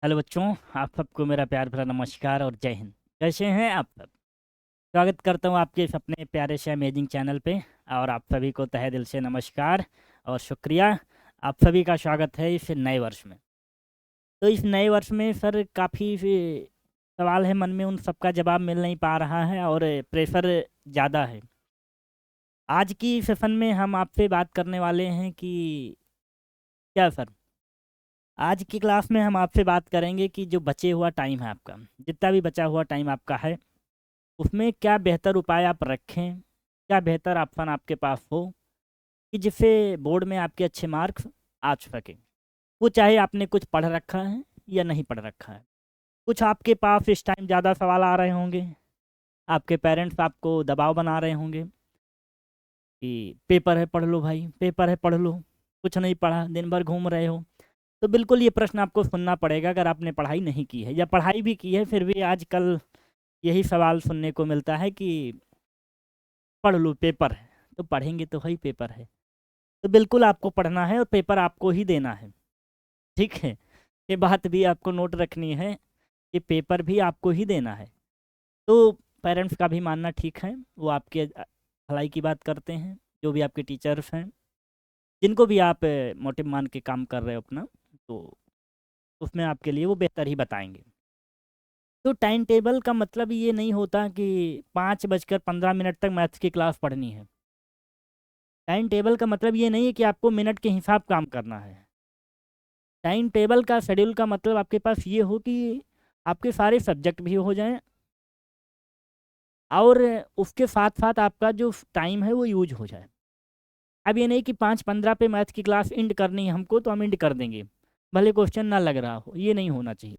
Hello बच्चों, आप सबको मेरा प्यार भरा नमस्कार और जय हिंद। कैसे हैं आप सब? स्वागत करता हूं आपके इस अपने प्यारे से अमेजिंग चैनल पे। और आप सभी को तहे दिल से नमस्कार और शुक्रिया। आप सभी का स्वागत है इस नए वर्ष में। तो इस नए वर्ष में सर काफ़ी सवाल है मन में, उन सबका जवाब मिल नहीं पा रहा है और प्रेशर ज़्यादा है। आज की सेशन में हम आपसे बात करने वाले हैं कि क्या सर, आज की क्लास में हम आपसे बात करेंगे कि जो बचे हुआ टाइम है आपका, जितना भी बचा हुआ टाइम आपका है, उसमें क्या बेहतर उपाय आप रखें, क्या बेहतर ऑप्शन आपके पास हो कि जिससे बोर्ड में आपके अच्छे मार्क्स आ सकें। वो चाहे आपने कुछ पढ़ रखा है या नहीं पढ़ रखा है। कुछ आपके पास इस टाइम ज़्यादा सवाल आ रहे होंगे, आपके पेरेंट्स आपको दबाव बना रहे होंगे कि पेपर है पढ़ लो भाई, पेपर है पढ़ लो, कुछ नहीं पढ़ा, दिन भर घूम रहे हो। तो बिल्कुल ये प्रश्न आपको सुनना पड़ेगा अगर आपने पढ़ाई नहीं की है, या पढ़ाई भी की है फिर भी आजकल यही सवाल सुनने को मिलता है कि पढ़ लो पेपर है। तो पढ़ेंगे तो वही पेपर है। तो बिल्कुल आपको पढ़ना है और पेपर आपको ही देना है। ठीक है, ये बात भी आपको नोट रखनी है कि पेपर भी आपको ही देना है। तो पेरेंट्स का भी मानना ठीक है, वो आपके भलाई की बात करते हैं। जो भी आपके टीचर्स हैं, जिनको भी आप मोटिव मान के काम कर रहे हो अपना, तो उसमें आपके लिए वो बेहतर ही बताएंगे। तो टाइम टेबल का मतलब ये नहीं होता कि 5:15 तक मैथ्स की क्लास पढ़नी है। टाइम टेबल का मतलब ये नहीं है कि आपको मिनट के हिसाब काम करना है। टाइम टेबल का शेड्यूल का मतलब आपके पास ये हो कि आपके सारे सब्जेक्ट भी हो जाएं और उसके साथ साथ आपका जो टाइम है वो यूज हो जाए। अब ये नहीं कि 5:15 पे मैथ की क्लास इंड करनी है हमको तो हम इंड कर देंगे, भले क्वेश्चन ना लग रहा हो। ये नहीं होना चाहिए।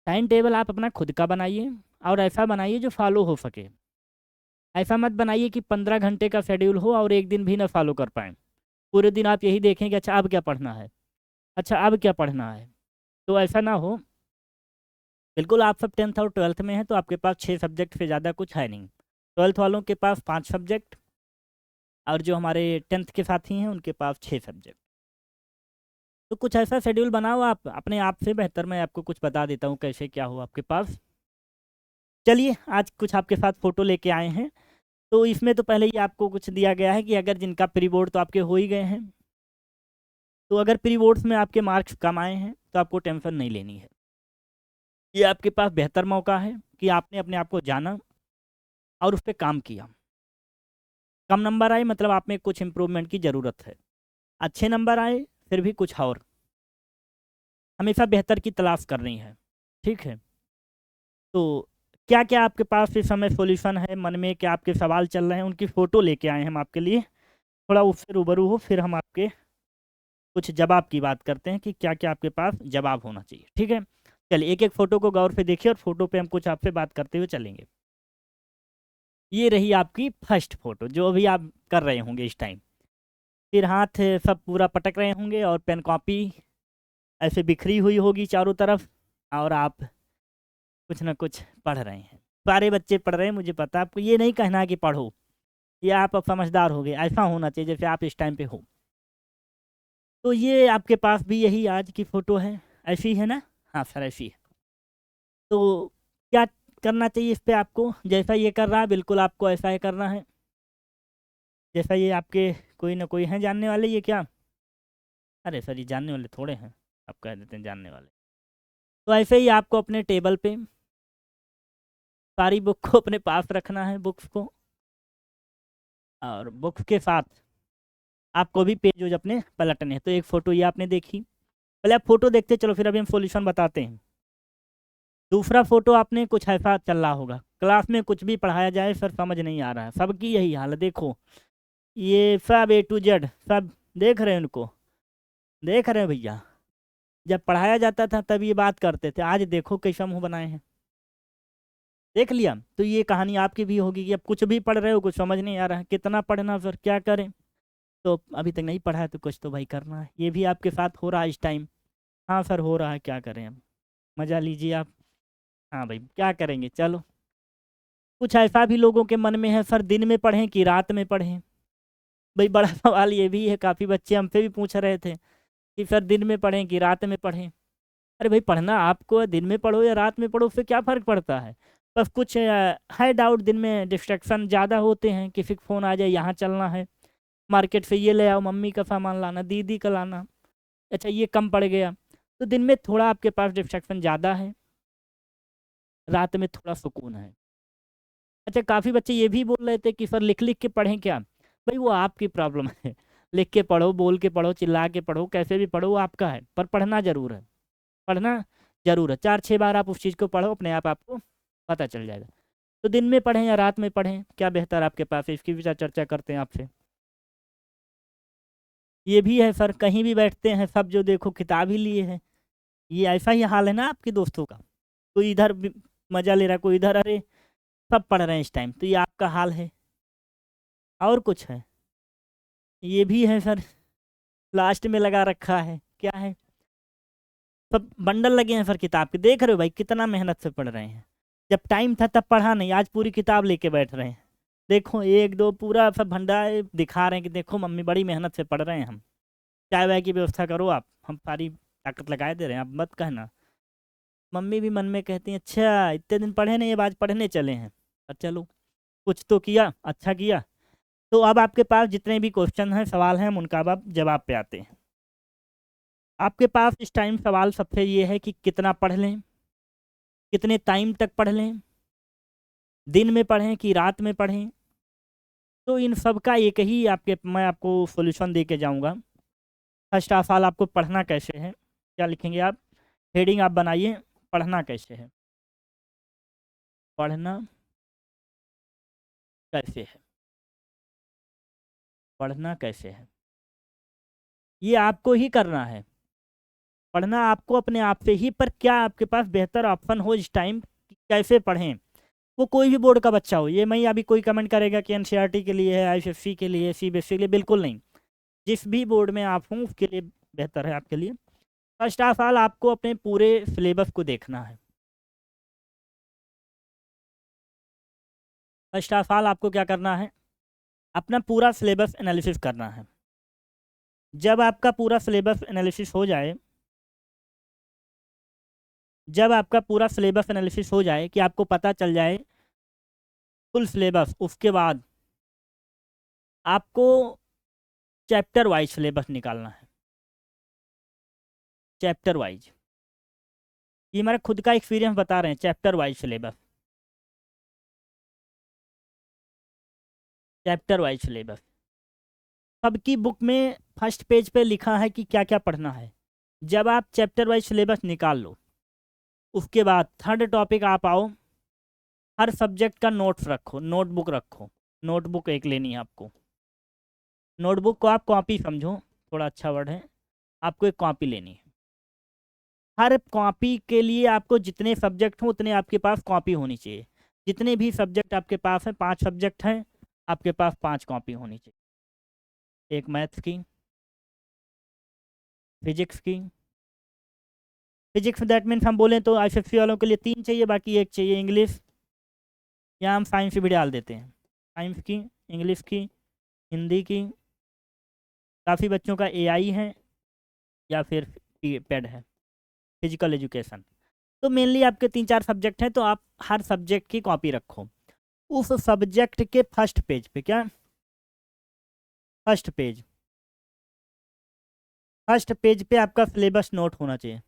टाइम टेबल आप अपना खुद का बनाइए और ऐसा बनाइए जो फॉलो हो सके। ऐसा मत बनाइए कि 15 घंटे का शेड्यूल हो और एक दिन भी ना फॉलो कर पाएँ। पूरे दिन आप यही देखें कि अच्छा अब क्या पढ़ना है, अच्छा अब क्या पढ़ना है। तो ऐसा ना हो। बिल्कुल आप सब 10th और 12th में हैं तो आपके पास 6 सब्जेक्ट से ज़्यादा कुछ है नहीं। 12th वालों के पास 5 सब्जेक्ट और जो हमारे 10th के साथी हैं उनके पास 6 सब्जेक्ट। तो कुछ ऐसा शेड्यूल बनाओ आप अपने आप से। बेहतर मैं आपको कुछ बता देता हूँ कैसे क्या हो आपके पास। चलिए आज कुछ आपके साथ फ़ोटो लेके आए हैं। तो इसमें तो पहले ही आपको कुछ दिया गया है कि अगर जिनका प्री बोर्ड तो आपके हो ही गए हैं, तो अगर प्री बोर्ड्स में आपके मार्क्स कम आए हैं तो आपको टेंशन नहीं लेनी है। ये आपके पास बेहतर मौका है कि आपने अपने आप को जाना और उस पर काम किया। कम नंबर आए मतलब आप में कुछ इम्प्रूवमेंट की ज़रूरत है। अच्छे नंबर आए फिर भी कुछ और, हमेशा बेहतर की तलाश करनी है। ठीक है। तो क्या क्या आपके पास इस समय सॉल्यूशन है, मन में क्या आपके सवाल चल रहे हैं, उनकी फ़ोटो लेके आए हैं हम आपके लिए। थोड़ा उससे रूबरू हो फिर हम आपके कुछ जवाब की बात करते हैं कि क्या क्या आपके पास जवाब होना चाहिए। ठीक है। चलिए एक एक फ़ोटो को गौर से देखिए और फोटो पे हम कुछ आपसे बात करते हुए चलेंगे। ये रही आपकी फर्स्ट फ़ोटो जो अभी आप कर रहे होंगे इस टाइम। फिर हाथ सब पूरा पटक रहे होंगे और पेन कॉपी ऐसे बिखरी हुई होगी चारों तरफ, और आप कुछ ना कुछ पढ़ रहे हैं। सारे बच्चे पढ़ रहे हैं, मुझे पता है। आपको ये नहीं कहना है कि पढ़ो, ये आप अब समझदार हो गए, ऐसा होना चाहिए जैसे आप इस टाइम पे हो। तो ये आपके पास भी यही आज की फ़ोटो है, ऐसी है ना? हाँ सर ऐसी है। तो क्या करना चाहिए इस पे आपको? जैसा ये कर रहा है बिल्कुल आपको ऐसा ही करना है। जैसा ये आपके कोई ना कोई हैं जानने वाले, ये क्या, अरे सर ये जानने वाले थोड़े हैं, आप कह देते हैं जानने वाले। तो ऐसे ही आपको अपने टेबल पे सारी बुक को अपने पास रखना है, बुक्स को, और बुक्स के साथ आपको भी पेज वेज अपने पलटने हैं। तो एक फ़ोटो ये आपने देखी, पहले आप फ़ोटो देखते चलो फिर अभी हम सॉल्यूशन बताते हैं। दूसरा फ़ोटो आपने कुछ ऐसा चल रहा होगा, क्लास में कुछ भी पढ़ाया जाए सर समझ नहीं आ रहा है, सबकी यही हाल है। देखो ये सब A to Z सब देख रहे हैं, उनको देख रहे हैं भैया। जब पढ़ाया जाता था तब ये बात करते थे, आज देखो कैसा मुंह बनाए हैं। देख लिया? तो ये कहानी आपकी भी होगी कि अब कुछ भी पढ़ रहे हो कुछ समझ नहीं आ रहा है, कितना पढ़ना फिर क्या करें। तो अभी तक नहीं पढ़ा है तो कुछ तो भाई करना है। ये भी आपके साथ हो रहा है इस टाइम। हाँ सर हो रहा है, क्या करें अब, मज़ा लीजिए आप। हाँ भाई क्या करेंगे, चलो। कुछ ऐसा भी लोगों के मन में है सर दिन में पढ़ें कि रात में पढ़ें। भाई बड़ा सवाल ये भी है, काफ़ी बच्चे हमसे भी पूछ रहे थे कि सर दिन में पढ़ें कि रात में पढ़ें। अरे भाई पढ़ना आपको है, दिन में पढ़ो या रात में पढ़ो, उससे क्या फ़र्क पड़ता है। बस कुछ है डाउट, दिन में डिस्ट्रैक्शन ज़्यादा होते हैं, किसी का फ़ोन आ जाए, यहाँ चलना है, मार्केट से ये ले आओ, मम्मी का सामान लाना, दीदी का लाना, अच्छा ये कम पड़ गया। तो दिन में थोड़ा आपके पास डिस्ट्रैक्शन ज़्यादा है, रात में थोड़ा सुकून है। अच्छा काफ़ी बच्चे ये भी बोल रहे थे कि सर लिख लिख के पढ़ें क्या। भाई वो आपकी प्रॉब्लम है। लिख के पढ़ो, बोल के पढ़ो, चिल्ला के पढ़ो, कैसे भी पढ़ो, वो आपका है, पर पढ़ना ज़रूर है। पढ़ना ज़रूर है, 4-6 बार आप उस चीज़ को पढ़ो, अपने आप आपको पता चल जाएगा। तो दिन में पढ़ें या रात में पढ़ें, क्या बेहतर आपके पास है, इसकी भी चर्चा करते हैं आपसे। ये भी है सर, कहीं भी बैठते हैं सब जो देखो किताब ही लिए हैं। ये ऐसा ही हाल है ना आपके दोस्तों का, कोई इधर मज़ा ले रहा है, कोई इधर, अरे सब पढ़ रहे हैं इस टाइम, तो ये आपका हाल है। और कुछ है, ये भी है सर, लास्ट में लगा रखा है, क्या है, सब बंडल लगे हैं सर किताब के, देख रहे हो भाई कितना मेहनत से पढ़ रहे हैं। जब टाइम था तब पढ़ा नहीं, आज पूरी किताब लेके बैठ रहे हैं। देखो एक दो पूरा सब भंडार दिखा रहे हैं कि देखो मम्मी बड़ी मेहनत से पढ़ रहे हैं हम, चाय वाय की व्यवस्था करो आप, हम सारी ताकत लगाए दे रहे हैं, आप मत कहना। मम्मी भी मन में कहती हैं अच्छा इतने दिन पढ़े नहीं, अब आज पढ़ने चले हैं, पर चलो कुछ तो किया, अच्छा किया। तो अब आपके पास जितने भी क्वेश्चन हैं, सवाल हैं, हम उनका अब जवाब पे आते हैं। आपके पास इस टाइम सवाल सबसे ये है कि कितना पढ़ लें, कितने टाइम तक पढ़ लें, दिन में पढ़ें कि रात में पढ़ें। तो इन सब का एक ही मैं आपको सॉल्यूशन दे के जाऊँगा। फर्स्ट ऑफ ऑल आपको पढ़ना कैसे है, क्या लिखेंगे आप, हेडिंग आप बनाइए, पढ़ना कैसे है, पढ़ना कैसे है, पढ़ना कैसे है, ये आपको ही करना है। पढ़ना आपको अपने आप से ही, पर क्या आपके पास बेहतर ऑप्शन हो इस टाइम, कैसे पढ़ें। वो कोई भी बोर्ड का बच्चा हो, ये नहीं अभी कोई कमेंट करेगा कि एनसीईआरटी के लिए है, आईसीएसई के लिए, सीबीएसई के लिए, बिल्कुल नहीं। जिस भी बोर्ड में आप हों उसके लिए बेहतर है आपके लिए। फर्स्ट ऑफ ऑल आपको अपने पूरे सिलेबस को देखना है। फर्स्ट ऑफ ऑल आपको क्या करना है, अपना पूरा सिलेबस एनालिसिस करना है। जब आपका पूरा सिलेबस एनालिसिस हो जाए, जब आपका पूरा सिलेबस एनालिसिस हो जाए कि आपको पता चल जाए फुल सिलेबस, उसके बाद आपको चैप्टर वाइज सिलेबस निकालना है। चैप्टर वाइज, ये हमारा खुद का एक्सपीरियंस बता रहे हैं, chapter wise syllabus, chapter wise syllabus. सबकी बुक में फर्स्ट पेज पे लिखा है कि क्या क्या पढ़ना है। जब आप चैप्टर वाइज सिलेबस निकाल लो, उसके बाद थर्ड टॉपिक आप आओ, हर सब्जेक्ट का नोट्स रखो, नोटबुक रखो। नोटबुक एक लेनी है आपको, नोटबुक को आप कॉपी समझो, थोड़ा अच्छा वर्ड है, आपको एक कॉपी लेनी है। हर कॉपी के लिए आपको जितने सब्जेक्ट हों उतने आपके पास कॉपी होनी चाहिए। जितने भी सब्जेक्ट आपके पास हैं, 5 सब्जेक्ट हैं, आपके पास 5 कॉपी होनी चाहिए। एक मैथ्स की, फिजिक्स की, फिजिक्स दैट मीन्स हम बोलें तो आईएफएससी वालों के लिए 3 चाहिए, बाकी 1 चाहिए इंग्लिश, या हम साइंस भी डाल देते हैं, साइंस की, इंग्लिश की, हिंदी की, काफ़ी बच्चों का एआई है या फिर पेड है, फिजिकल एजुकेशन। तो मेनली आपके 3-4 सब्जेक्ट हैं, तो आप हर सब्जेक्ट की कॉपी रखो। उस सब्जेक्ट के फर्स्ट पेज पे, क्या फर्स्ट पेज, फर्स्ट पेज पे आपका सिलेबस नोट होना चाहिए।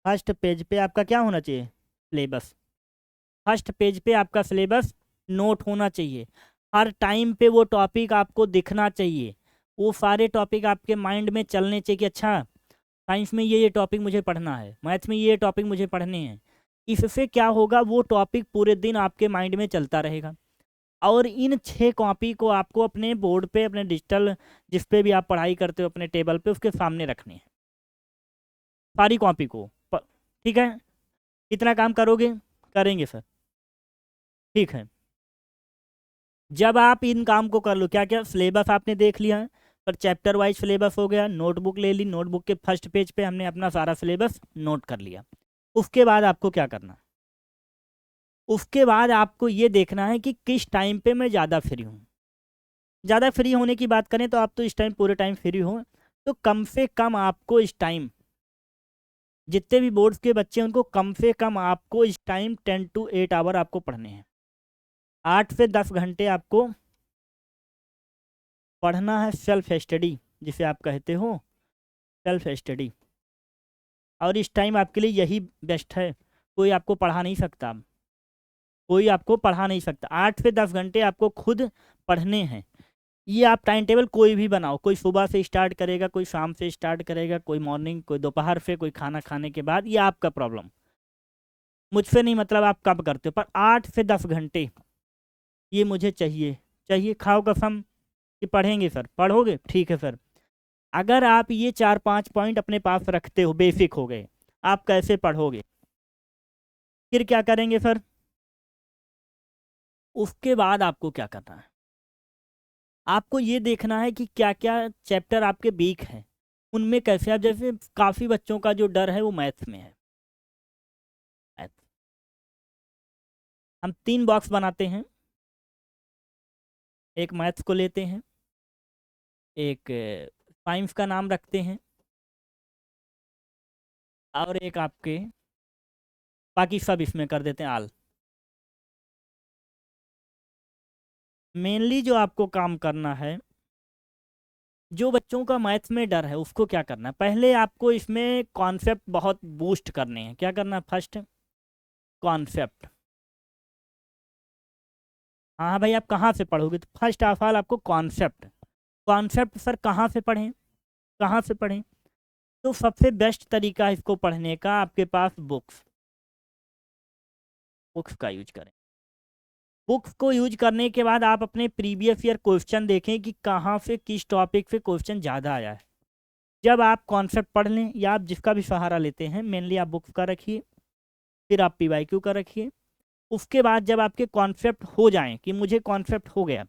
फर्स्ट पेज पे आपका क्या होना चाहिए, सिलेबस। फर्स्ट पेज पे आपका सिलेबस नोट होना चाहिए। हर टाइम पे वो टॉपिक आपको दिखना चाहिए, वो सारे टॉपिक आपके माइंड में चलने चाहिए कि अच्छा साइंस में ये टॉपिक मुझे पढ़ना है, मैथ्स में ये टॉपिक मुझे पढ़ने हैं। इससे क्या होगा, वो टॉपिक पूरे दिन आपके माइंड में चलता रहेगा। और इन 6 कॉपी को आपको अपने बोर्ड पे, अपने डिजिटल जिस पे भी आप पढ़ाई करते हो अपने टेबल पे, उसके सामने रखनी है सारी कॉपी को। ठीक है, कितना काम करोगे, करेंगे सर, ठीक है। जब आप इन काम को कर लो, क्या क्या सिलेबस आपने देख लिया है, पर चैप्टर वाइज सिलेबस हो गया, नोटबुक ले ली, नोटबुक के फर्स्ट पेज पे हमने अपना सारा सिलेबस नोट कर लिया। उसके बाद आपको क्या करना, उसके बाद आपको ये देखना है कि किस टाइम पे मैं ज़्यादा फ्री हूँ। ज़्यादा फ्री होने की बात करें तो आप तो इस टाइम पूरे टाइम फ्री हो, तो कम से कम आपको इस टाइम जितने भी बोर्ड्स के बच्चे हैं उनको कम से कम आपको इस टाइम 10 to 8 आवर आपको पढ़ने हैं। 8 से 10 घंटे आपको पढ़ना है, सेल्फ स्टडी जिसे आप कहते हो, सेल्फ स्टडी। और इस टाइम आपके लिए यही बेस्ट है, कोई आपको पढ़ा नहीं सकता, कोई आपको पढ़ा नहीं सकता। 8 से 10 घंटे आपको खुद पढ़ने हैं। ये आप टाइम टेबल कोई भी बनाओ, कोई सुबह से स्टार्ट करेगा, कोई शाम से स्टार्ट करेगा, कोई मॉर्निंग, कोई दोपहर से, कोई खाना खाने के बाद, ये आपका प्रॉब्लम, मुझसे नहीं मतलब आप कब करते हो। पर 8 से 10 घंटे ये मुझे चाहिए, चाहिए, खाओ कसम कि पढ़ेंगे सर। पढ़ोगे, ठीक है सर। अगर आप ये 4-5 पॉइंट अपने पास रखते हो, बेसिक हो गए, आप कैसे पढ़ोगे? फिर क्या करेंगे सर? उसके बाद आपको क्या करना है, आपको ये देखना है कि क्या क्या चैप्टर आपके वीक हैं, उनमें कैसे आप, जैसे काफ़ी बच्चों का जो डर है वो मैथ्स में है। मैथ हम 3 बॉक्स बनाते हैं, एक मैथ्स को लेते हैं, एक साइंस का नाम रखते हैं, और एक आपके बाकी सब इसमें कर देते हैं आल। मेनली जो आपको काम करना है, जो बच्चों का मैथ्स में डर है उसको क्या करना है, पहले आपको इसमें कॉन्सेप्ट बहुत बूस्ट करने हैं। क्या करना है? First concept. हाँ हाँ भाई, आप कहाँ से पढ़ोगे? तो फर्स्ट ऑफ ऑल आपको कॉन्सेप्ट, कॉन्सेप्ट सर कहाँ से पढ़ें, कहाँ से पढ़ें? तो सबसे बेस्ट तरीका है इसको पढ़ने का, आपके पास बुक्स, बुक्स का यूज करें। बुक्स को यूज करने के बाद आप अपने प्रीवियस ईयर क्वेश्चन देखें कि कहाँ से किस टॉपिक से क्वेश्चन ज़्यादा आया है। जब आप कॉन्सेप्ट पढ़ लें या आप जिसका भी सहारा लेते हैं, मेनली आप बुक्स का रखिए, फिर आप PYQ का रखिए। उसके बाद जब आपके कॉन्सेप्ट हो जाएं कि मुझे कॉन्सेप्ट हो गया,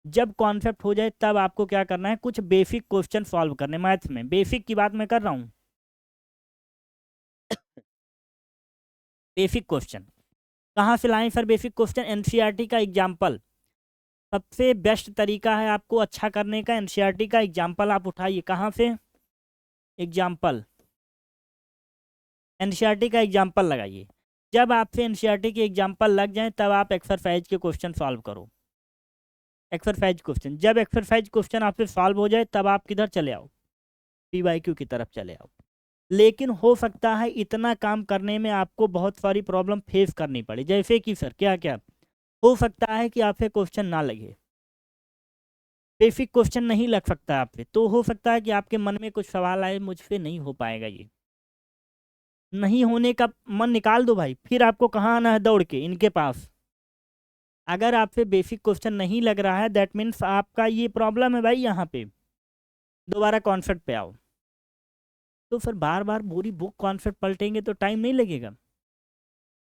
जब कॉन्सेप्ट हो जाए तब आपको क्या करना है, कुछ बेसिक क्वेश्चन सॉल्व करने। मैथ्स में बेसिक की बात मैं कर रहा हूँ, बेसिक क्वेश्चन कहाँ से लाएं सर? बेसिक क्वेश्चन NCERT का एग्जाम्पल सबसे बेस्ट तरीका है आपको अच्छा करने का। NCERT का एग्जाम्पल आप उठाइए, कहाँ से? एग्जाम्पल, NCERT का एग्जाम्पल लगाइए। जब आपसे NCERT के एग्जाम्पल लग जाएं तब आप एक्सरसाइज के क्वेश्चन सॉल्व करो। एक्सरसाइज क्वेश्चन, जब एक्सरसाइज क्वेश्चन आपसे सॉल्व हो जाए तब आप किधर चले आओ? PYQ की तरफ चले आओ। लेकिन हो सकता है इतना काम करने में आपको बहुत सारी प्रॉब्लम फेस करनी पड़े, जैसे कि सर क्या क्या हो सकता है कि आपसे क्वेश्चन ना लगे, बेसिक क्वेश्चन नहीं लग सकता है आपसे, तो हो सकता है कि आपके मन में कुछ सवाल आए, मुझसे नहीं हो पाएगा, ये नहीं होने का मन निकाल दो भाई, फिर आपको कहाँ आना है? दौड़ के इनके पास। अगर आपसे बेसिक क्वेश्चन नहीं लग रहा है, दैट मीन्स आपका ये प्रॉब्लम है भाई, यहाँ पे दोबारा कॉन्सेप्ट पे आओ। तो फिर बार बार पूरी बुक कॉन्सेप्ट पलटेंगे तो टाइम नहीं लगेगा।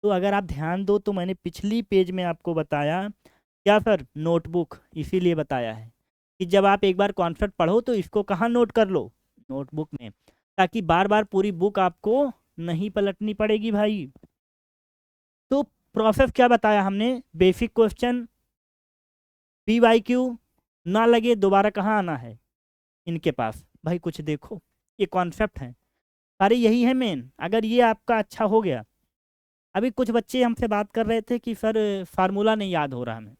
तो अगर आप ध्यान दो तो मैंने पिछली पेज में आपको बताया, क्या सर? नोटबुक, इसीलिए बताया है कि जब आप एक बार कॉन्सेप्ट पढ़ो तो इसको कहाँ नोट कर लो? नोटबुक में, ताकि बार बार पूरी बुक आपको नहीं पलटनी पड़ेगी भाई। तो प्रोसेस क्या बताया हमने? बेसिक क्वेश्चन, PYQ, ना लगे दोबारा कहाँ आना है? इनके पास। भाई कुछ देखो, ये कॉन्सेप्ट है सारे, यही है मेन। अगर ये आपका अच्छा हो गया, अभी कुछ बच्चे हमसे बात कर रहे थे कि सर फार्मूला नहीं याद हो रहा हमें।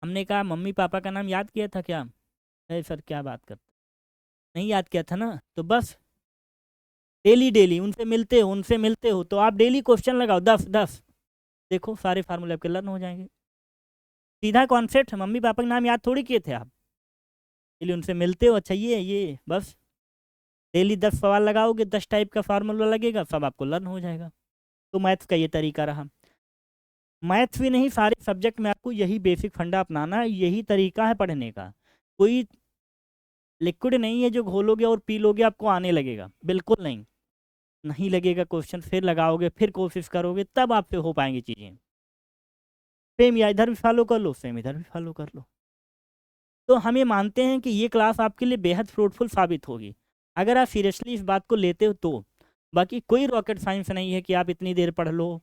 हमने कहा मम्मी पापा का नाम याद किया था क्या? अरे सर क्या बात करते, नहीं याद किया था ना, तो बस डेली डेली उनसे मिलते हो तो आप डेली क्वेश्चन लगाओ 10-10, देखो सारे फार्मूले आपके लर्न हो जाएंगे। सीधा कॉन्सेप्ट है, मम्मी पापा के नाम याद थोड़ी किए थे आप, डेली उनसे मिलते हो, अच्छा ये बस डेली 10 सवाल लगाओगे, 10 टाइप का फार्मूला लगेगा, सब आपको लर्न हो जाएगा। तो मैथ्स का ये तरीका रहा। मैथ्स भी नहीं, सारे सब्जेक्ट में आपको यही बेसिक फंडा अपनाना है, यही तरीका है पढ़ने का। कोई लिक्विड नहीं है जो घोलोगे और पी लोगे आपको आने लगेगा, बिल्कुल नहीं, नहीं लगेगा। क्वेश्चन फिर लगाओगे, फिर कोशिश करोगे, तब आपसे हो पाएंगी चीज़ें। सेम या इधर भी फॉलो कर लो, सेम इधर भी फॉलो कर लो। तो हम ये मानते हैं कि ये क्लास आपके लिए बेहद फ्रूटफुल साबित होगी, अगर आप सीरियसली इस बात को लेते हो तो। बाकी कोई रॉकेट साइंस नहीं है कि आप इतनी देर पढ़ लो,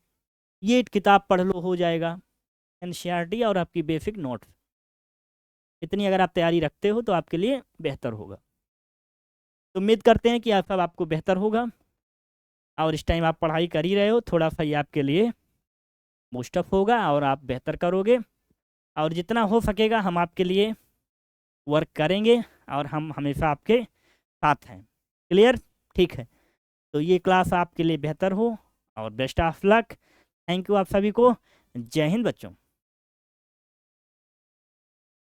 ये एक किताब पढ़ लो हो जाएगा। NCERT और आपकी बेसिक नोट्स, इतनी अगर आप तैयारी रखते हो तो आपके लिए बेहतर होगा। तो उम्मीद करते हैं कि आप सब आपको बेहतर होगा। और इस टाइम आप पढ़ाई कर ही रहे हो, थोड़ा सा ये आपके लिए बूस्टअप होगा और आप बेहतर करोगे, और जितना हो सकेगा हम आपके लिए वर्क करेंगे और हम हमेशा आपके साथ हैं। क्लियर? ठीक है, तो ये क्लास आपके लिए बेहतर हो और best of luck. Thank you आप सभी को। जय हिंद बच्चों।